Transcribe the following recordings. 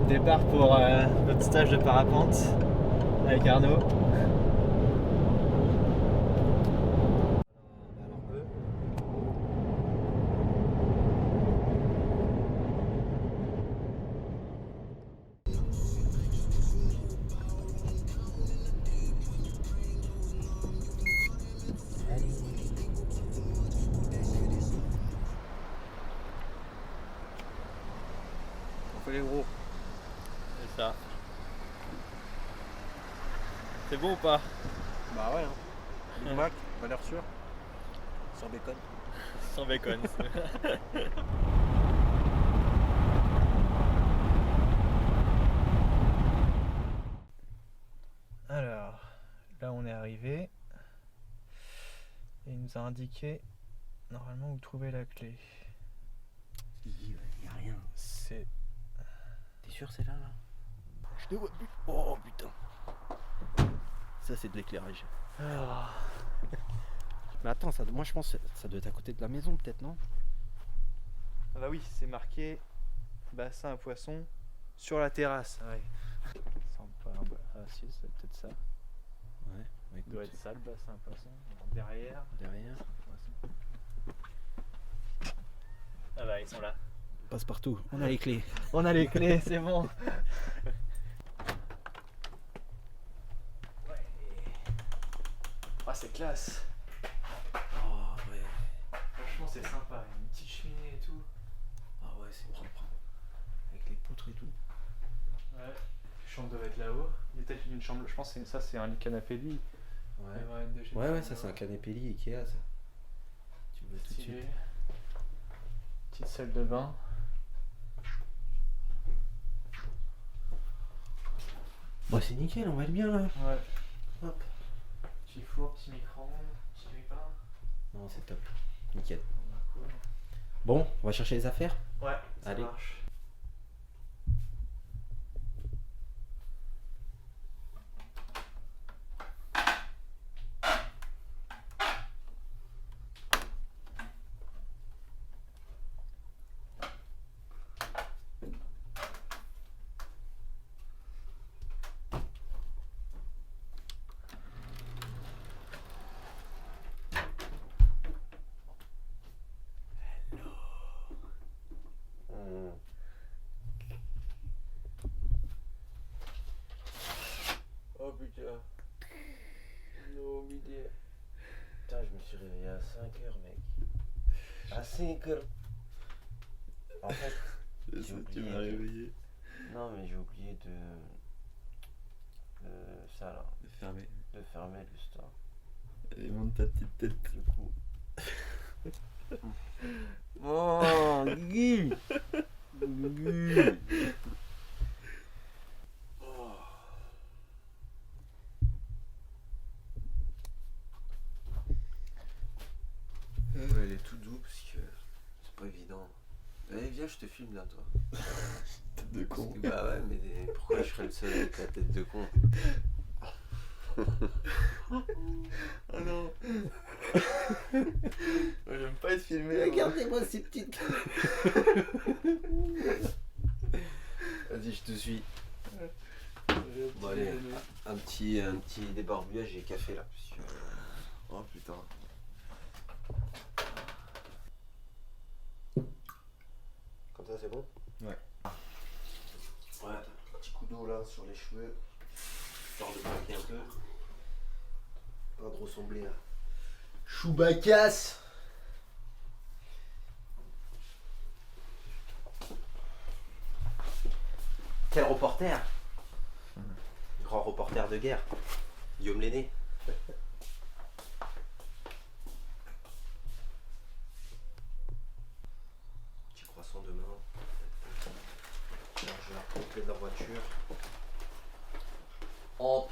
Départ pour notre stage de parapente avec Arnaud. On fait les gros. C'est ça. C'est bon ou pas? Bah ouais, hein. Big Mac, valeur sûre. Sans bacon. Sans bacon. Alors, là on est arrivé. Et il nous a indiqué normalement où trouver la clé. Y'a rien. C'est. T'es sûr c'est là là? Je le vois plus. Oh putain. Ça c'est de l'éclairage. Alors, Mais attends, ça, moi je pense que ça doit être à côté de la maison peut-être, non? ah bah oui, c'est marqué bassin à poissons sur la terrasse. Ouais. Ah si, c'est peut-être ça. Ouais, Ça doit être ça le bassin à poissons. Alors, derrière. derrière. Ah bah ils sont là. Passe partout, on a les clés. On a les clés, c'est bon. Ouais. Ah c'est classe. Oh ouais. Franchement c'est sympa, une petite cheminée et tout. Ah ouais, c'est propre. Avec les poutres et tout. Ouais. La chambre doit être là-haut. Il y a peut-être une chambre, je pense que ça c'est un canapé lit. Ouais. Ouais, Ouais, ça c'est un canapé lit Ikea ça. Tu le vois tout de suite. Petite salle de bain. Bah c'est nickel, on va être bien là. Ouais. Hop. Petit four, petit micro-ondes, petit grille-pain. Non, c'est top. Nickel. Bah, cool. Bon, on va chercher les affaires. Ouais, ça Allez. marche. Oh putain. No midi. Putain, je me suis réveillé à 5h, mec. À 5h. En fait, j'ai oublié. réveillé. Non, mais j'ai oublié de. Ça là. De fermer. De fermer le store. Allez, monte ta petite tête. Du coup. Oh, Guigui. Guigui. Ouais, elle est tout doux parce que c'est pas évident. Allez, viens, je te filme là, toi. Tête de con. Bah ouais, mais pourquoi je serais le seul avec la tête de con? Oh non. J'aime pas être filmé. Regardez-moi ces petites. Vas-y, je te suis. Bon, allez, un petit débarbouillage et café là. Parce que... Oh putain. Comme ça, c'est bon? Ouais. Ouais, petit coup d'eau là sur les cheveux. Histoire de craquer un peu. Pas de ressembler à Chewbacca. Quel reporter? Grand reporter de guerre. Guillaume Lenné. Petit croissant demain. Chargeur complet de la voiture. Hop.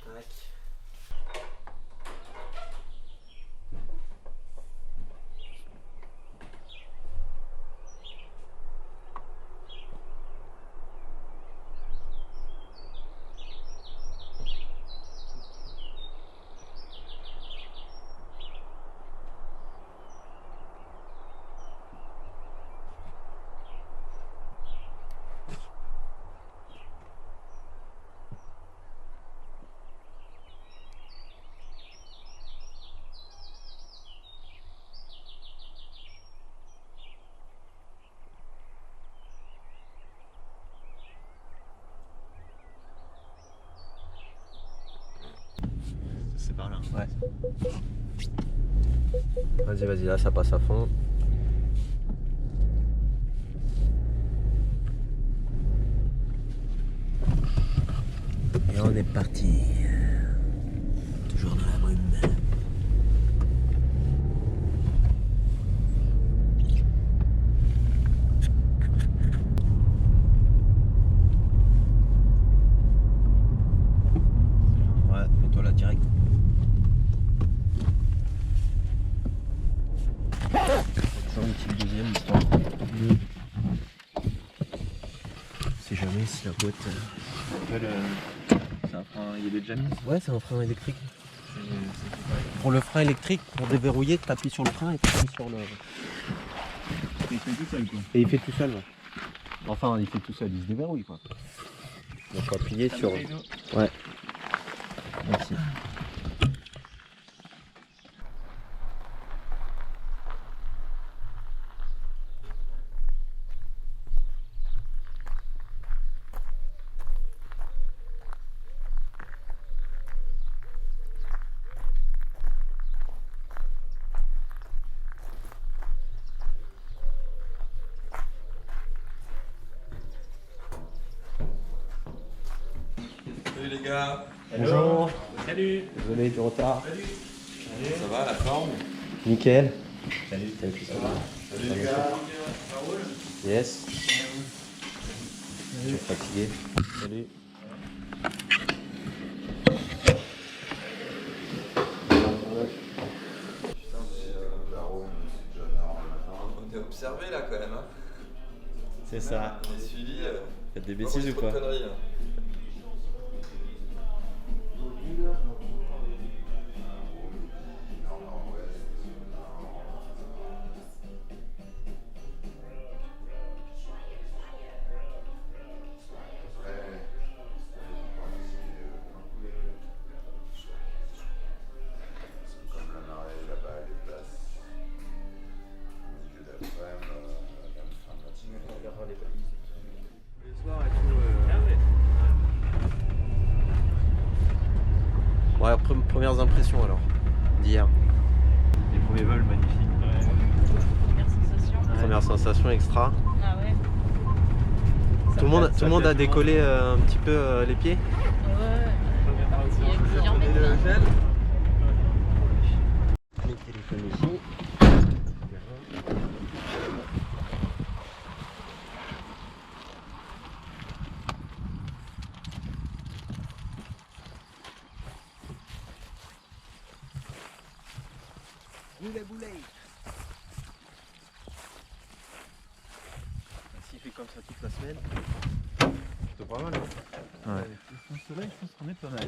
Tac. Ouais. Vas-y, là ça passe à fond. Et on est parti. Toujours dans la brume. Ouais, mets-toi là direct. Toujours une petite deuxième histoire. C'est jamais si la boîte. C'est un frein, il est déjà mis. Ouais, c'est un frein électrique. Pour le frein électrique, pour déverrouiller, t'appuies sur le frein et t'appuies sur le. Il fait tout seul quoi. Et il fait tout seul, ouais. Enfin, il fait tout seul, il se déverrouille quoi. Donc faut appuyer sur. Ouais. Merci. Salut les gars. Bonjour. Salut. Désolé du retard. Ça va la forme? Nickel. Salut. Salut. Salut les gars. Yes. Je suis fatigué. Salut. On est observé là quand même. Hein. C'est ça. On est suivi. Faites des bêtises ou trop de pas? conneries, hein. Ouais, premières impressions alors. D'hier. Les premiers vols magnifiques. Première sensation. Première sensation extra. Ah ouais. Tout le monde a décollé un petit peu les pieds. Ouais. Il y en met plein. Les téléphones ici. S'il fait comme ça toute la semaine, c'est pas mal. Hein. Ouais. Le soleil, je pense qu'on est pas mal.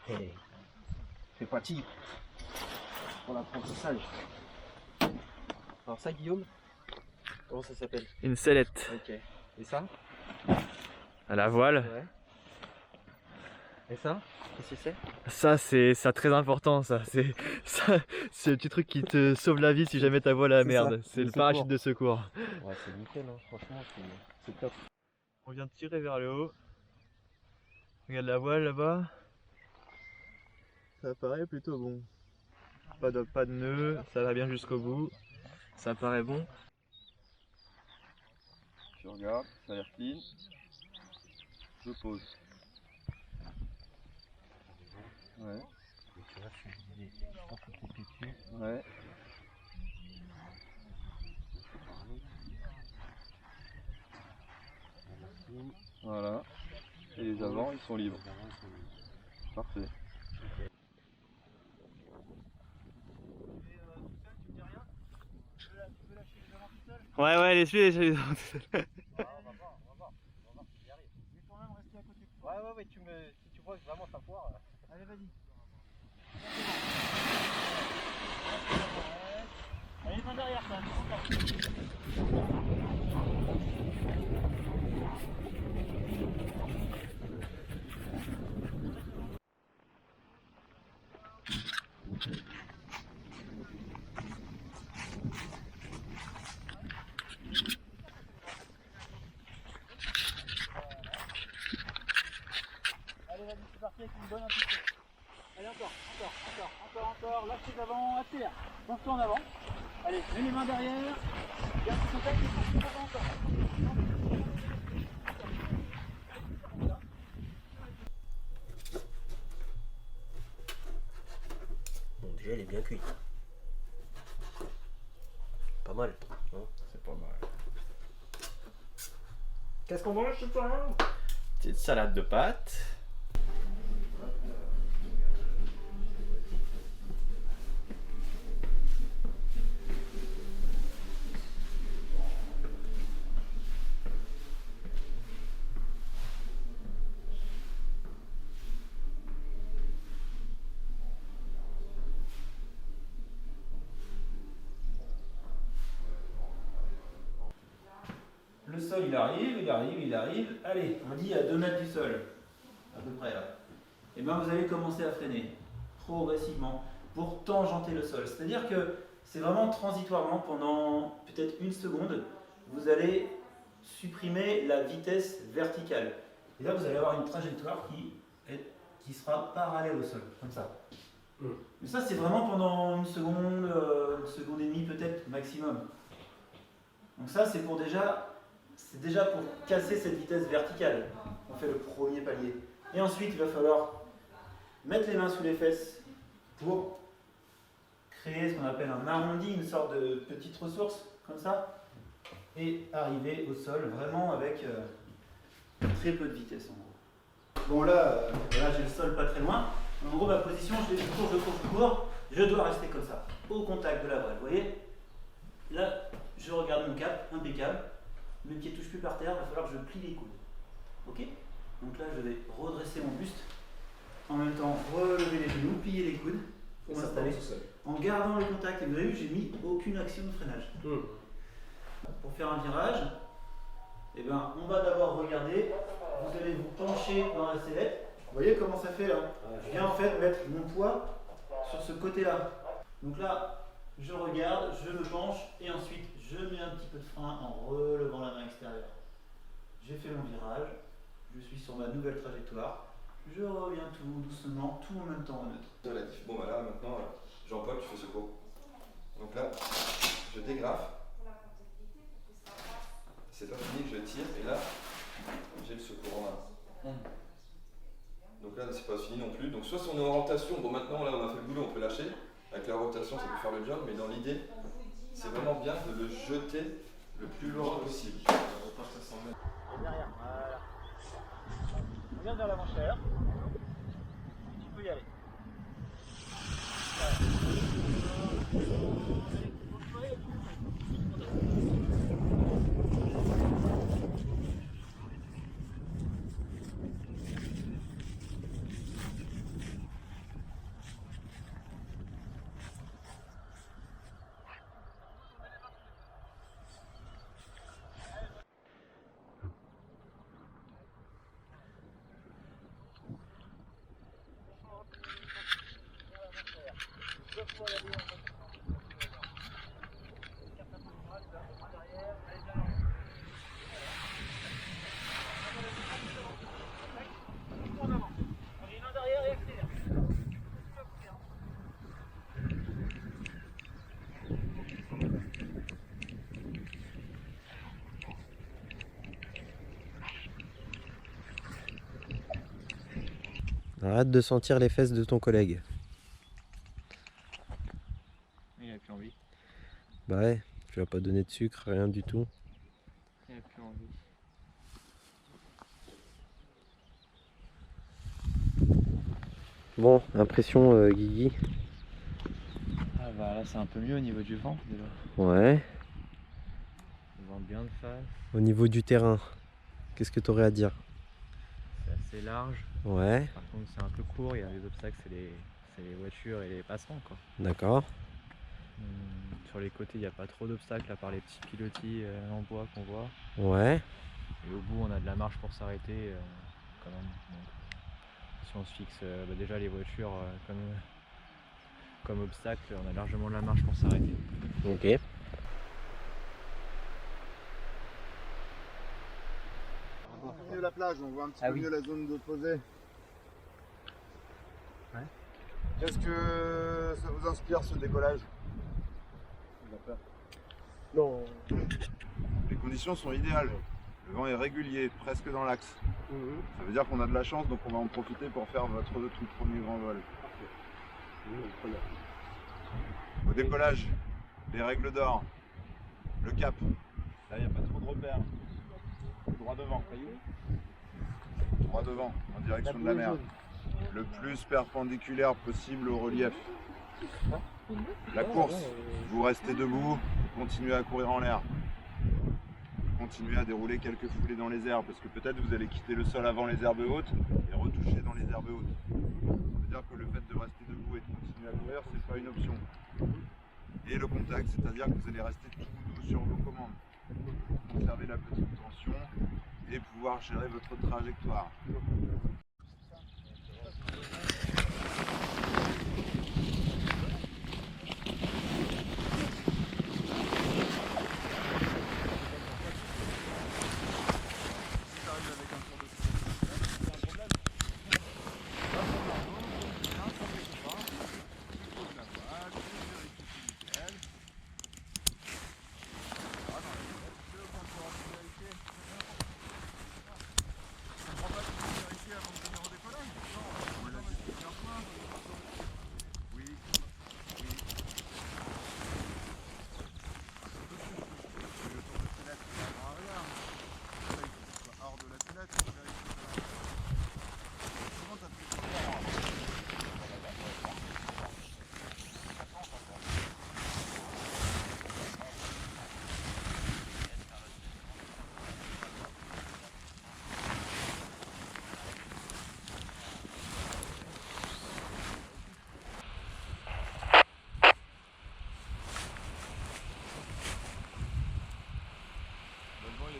Hey. C'est fatigue pour l'apprentissage. Alors ça Guillaume, comment ça s'appelle? Une sellette. Ok. Et ça? À la voile. Ouais. Et ça? Qu'est-ce que c'est? Ça, c'est ça très important. C'est le petit truc qui te sauve la vie si jamais ta voile à la C'est merde. ça, C'est le le parachute secours. de secours. Ouais, c'est nickel, hein. Franchement, c'est top. On vient de tirer vers le haut. Regarde la voile là-bas. Ça paraît plutôt bon. Pas de nœud, ça va bien jusqu'au bout. Ça paraît bon. Je regarde, ça a l'air clean. Je pose. Ouais. Tu vois, je pense que t'es dessus. Ouais. Voilà. Et les avants, ils sont libres. Parfait. Ouais, les Ouais, si tu vois que vraiment ça foire. Allez, vas-y. Allez, main derrière, ça. encore, lâchez d'avant, accélère. Pense-toi en avant. Allez, mets les mains derrière. Garde le contact et pense-toi en avant encore. Bon, déjà, elle est bien cuite. Pas mal. Hein. C'est pas mal. Qu'est-ce qu'on mange ce soir? Petite salade de pâtes. Le sol il arrive. Allez, on dit à 2 mètres du sol, à peu près là. Et bien vous allez commencer à freiner progressivement pour tangenter le sol. C'est-à-dire que c'est vraiment transitoirement, pendant peut-être 1 seconde, vous allez supprimer la vitesse verticale. Et là vous allez avoir une trajectoire qui sera parallèle au sol, comme ça. Mais ça c'est vraiment pendant 1 seconde, 1 seconde et demie peut-être maximum. Donc ça c'est déjà pour casser cette vitesse verticale. On fait le premier palier. Et ensuite, il va falloir mettre les mains sous les fesses pour créer ce qu'on appelle un arrondi, une sorte de petite ressource, comme ça, et arriver au sol vraiment avec très peu de vitesse en gros. Bon là j'ai le sol pas très loin. En gros, ma position, je cours. Je dois rester comme ça, au contact de la voile. Vous voyez? Là, je regarde mon cap, impeccable. Mes pieds ne touchent plus par terre, il va falloir que je plie les coudes. Ok? Donc là, je vais redresser mon buste. En même temps, relever les genoux, plier les coudes pour m'installer. En gardant le contact. Et vous avez vu, j'ai mis aucune action de freinage. Pour faire un virage, eh ben, on va d'abord regarder. Vous allez vous pencher dans la sellette. Vous voyez comment ça fait là? Je viens en fait mettre mon poids sur ce côté-là. Donc là, je regarde, je me penche et ensuite je mets un petit peu de frein en relevant la main extérieure. J'ai fait mon virage, je suis sur ma nouvelle trajectoire, je reviens tout doucement, tout en même temps en neutre. Bon bah là maintenant, Jean-Paul, tu fais secours. Donc là, je dégrafe. C'est pas fini, je tire et là, j'ai le secours en main. Donc là, c'est pas fini non plus. Donc soit on est en rotation, bon maintenant là on a fait le boulot, on peut lâcher. Avec la rotation, ça peut faire le job, mais dans l'idée, c'est vraiment bien de le jeter le plus loin possible. Et derrière, voilà. Regarde vers l'avant chair. Tu peux y aller. Arrête de sentir les fesses de ton collègue. Il a plus envie. Bah ouais, tu vas pas donner de sucre, rien du tout. Il a plus envie. Bon, impression Guigui. Ah bah là c'est un peu mieux au niveau du vent déjà. Ouais. Le vent bien de face, Au niveau du terrain, qu'est-ce que tu aurais à dire? c'est assez large. Ouais, Par contre c'est un peu court, il y a les obstacles, c'est les voitures et les passants quoi. d'accord. Sur les côtés il n'y a pas trop d'obstacles à part les petits pilotis en bois qu'on voit. Ouais, Et au bout on a de la marge pour s'arrêter quand même. Donc, si on se fixe déjà les voitures comme obstacle, on a largement de la marge pour s'arrêter. ok. On voit mieux la plage, on voit un petit Ah peu oui. mieux la zone d'opposé. Qu'est-ce que ça vous inspire ce décollage? Non. Les conditions sont idéales. Le vent est régulier, presque dans l'axe. Ça veut dire qu'on a de la chance, donc on va en profiter pour faire votre tout premier grand vol. Au décollage, les règles d'or, le cap. Là, il n'y a pas trop de repères. Droit devant. Droit devant, en direction de la mer. Le plus perpendiculaire possible au relief. La course, vous restez debout, continuez à courir en l'air. Continuez à dérouler quelques foulées dans les airs, parce que peut-être vous allez quitter le sol avant les herbes hautes et retoucher dans les herbes hautes. Ça veut dire que le fait de rester debout et de continuer à courir, c'est pas une option. Et le contact, c'est-à-dire que vous allez rester tout doux sur vos commandes. Conserver la petite tension et pouvoir gérer votre trajectoire.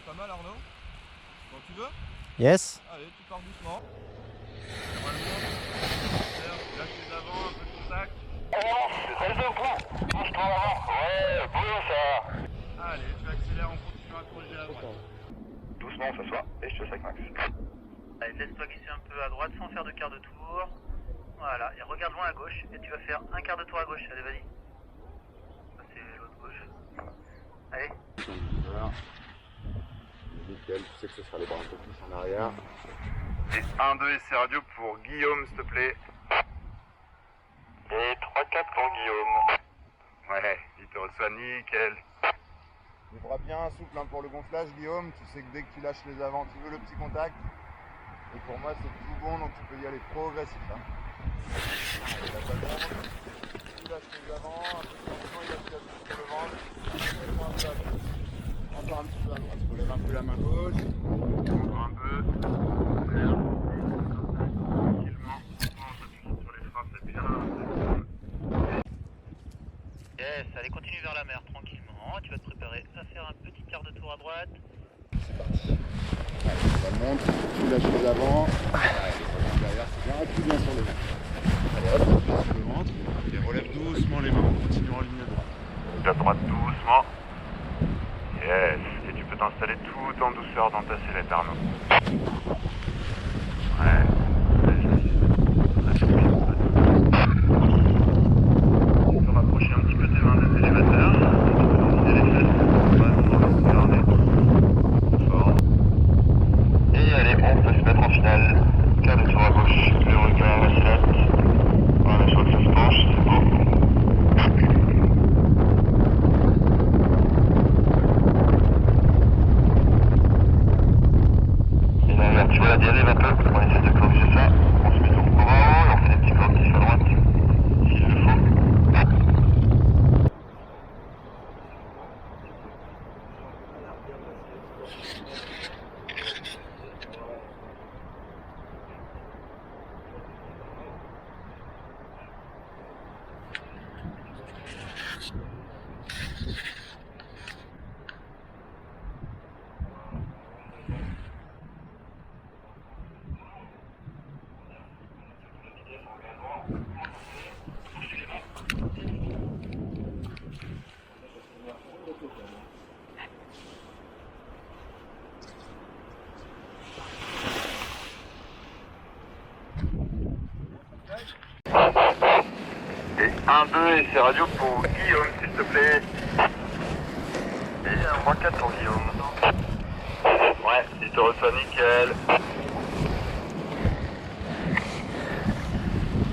Pas mal Arnaud. Quand tu veux. Yes. Allez, tu pars doucement. Lâche les avants, un peu de contact. Reste debout. Bouge-toi l'avant. Ouais, bouge ça. Allez, tu accélères en continuant à corriger la droite. Doucement, on s'assoit et je te sac max. Allez, laisse-toi glisser un peu à droite sans faire de quart de tour. Voilà, et regarde loin à gauche et tu vas faire un quart de tour à gauche. Allez, vas-y. Ça, c'est l'autre gauche. Allez. Voilà. Nickel, tu sais que ce sera les bras un peu plus en arrière. Et 1, 2 essai radio pour Guillaume, s'il te plaît. Et 3, 4 pour Guillaume. Ouais, il te reçoit nickel. Les bras bien souples pour le gonflage, Guillaume. Tu sais que dès que tu lâches les avants, tu veux le petit contact. Et pour moi, c'est tout bon, donc tu peux y aller progressif. Tu lâches les avants, un peu de tension, il appuie sur le ventre. Encore un petit peu à droite. Tu lèves un peu la main gauche. Encore un peu. Tranquillement. Sur les freins, c'est bien. Yes, allez, continue vers la mer tranquillement. Tu vas te préparer à faire un petit quart de tour à droite. C'est parti. Allez, ça monte, tu lâches les avants. Derrière, c'est bien, appuie bien sur le ventre. Allez hop, appuie sur le ventre. Et relève doucement les mains, continue en ligne droite. De droite doucement. Yes. Et tu peux t'installer tout en douceur dans ta sellette, Arnaud. Ouais. Tu peux rapprocher un petit peu tes mains des élévateurs. Tu peux vider les fesses. Pas trop regarder. Fort. Et allez, on peut se mettre en finale. Quart de tour à gauche. Le regard à la sellette. Voilà, je crois que ça se penche. C'est beau. Tu vois la dérive un peu? On essaie de corriger. 1-2 et c'est radio pour Guillaume, s'il te plaît. Et 3-4 pour Guillaume. Ouais, il te reçoit nickel.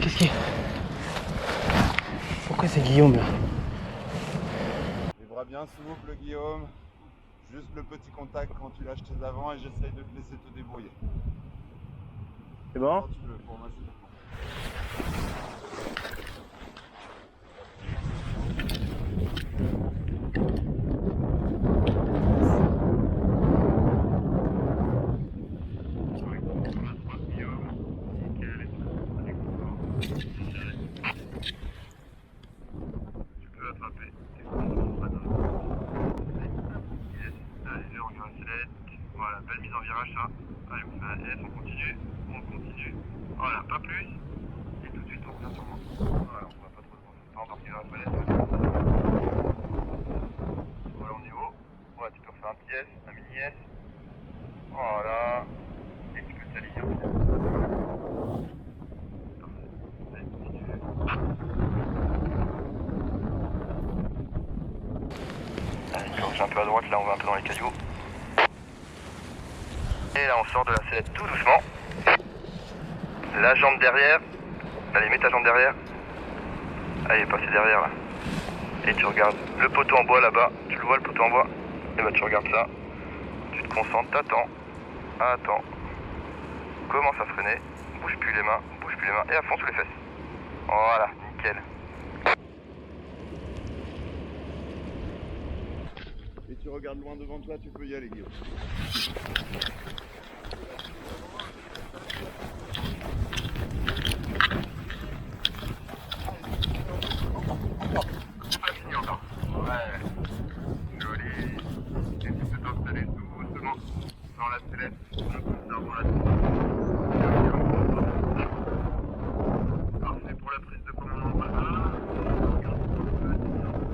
Qu'est-ce qu'il y a? Pourquoi c'est Guillaume là? Les bras bien souples, Guillaume. Juste le petit contact quand tu lâches tes avants et j'essaye de te laisser te débrouiller. C'est bon? Quand tu veux, pour moi c'est bon. Tu peux attraper. Allez, on regarde la sellette. Voilà, belle mise en virage ça. Allez, on fait un S, on continue. Voilà, pas plus. Et tout de suite on revient sur moi. Voilà, on va pas trop embarquer dans la palette. Voilà, on est haut. Voilà, tu peux refaire un petit S, un mini S. Voilà. Et tu peux t'aligner. Allez, continue. Allez, corrige un peu à droite, là on va un peu dans les cailloux. Et là on sort de la sellette tout doucement. La jambe derrière. Allez, mets ta jambe derrière. Allez, passez derrière là. Et tu regardes le poteau en bois là-bas. Tu le vois le poteau en bois? Et bah tu regardes ça. Tu te concentres, t'attends. Attends. Commence à freiner. Bouge plus les mains. Et à fond sous les fesses. Voilà, nickel. Et tu regardes loin devant toi, tu peux y aller, Guillaume. Dans la sellette, parfait pour la prise de commande en bas.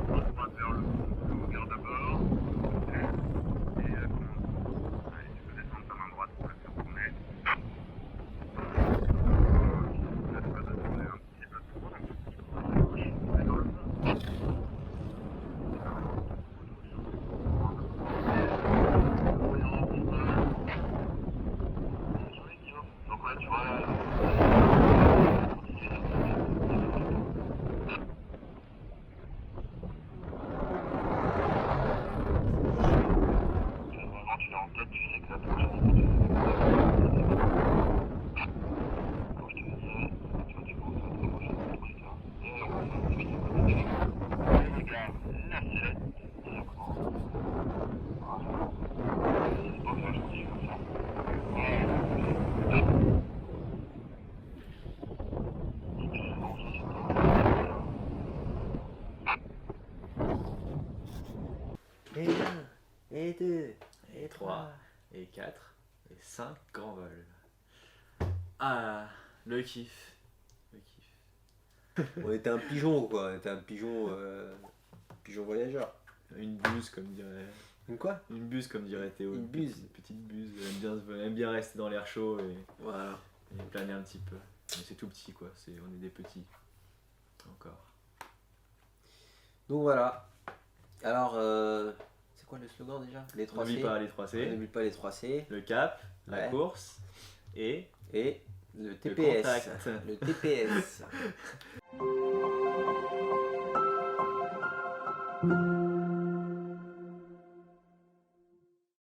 Regarde vers le haut, regarde d'abord. Et la commande. Allez, tu peux descendre ta main droite pour la faire tourner. Ça te va de tourner un petit peu trop, donc tu peux dans le fond. Donc là tu vois vraiment tu l'as en tête, tu sais que la prochaine quand je te disais, tu vois tu penses à la prochaine et on va faire un petit peu de regarde la sellette et la commande. Voilà. C'est pas bien gentil comme ça. Et 1, et 2, et 3, et 4, et 5 grands vols. Ah, le kiff. Le kiff. On était un pigeon quoi, on était un pigeon, pigeon voyageur. Une buse comme dirait. Une quoi? Une buse comme dirait Théo. Une buse. Une petite buse. Elle aime bien rester dans l'air chaud et, Voilà. et planer un petit peu. Mais c'est tout petit quoi, on est des petits. Encore. Donc voilà. Alors, c'est quoi le slogan déjà? Les 3 C. N'oublie pas les 3 C. N'oublie pas les 3 C. Le cap, la Ouais. course et le TPS. contact. Le TPS.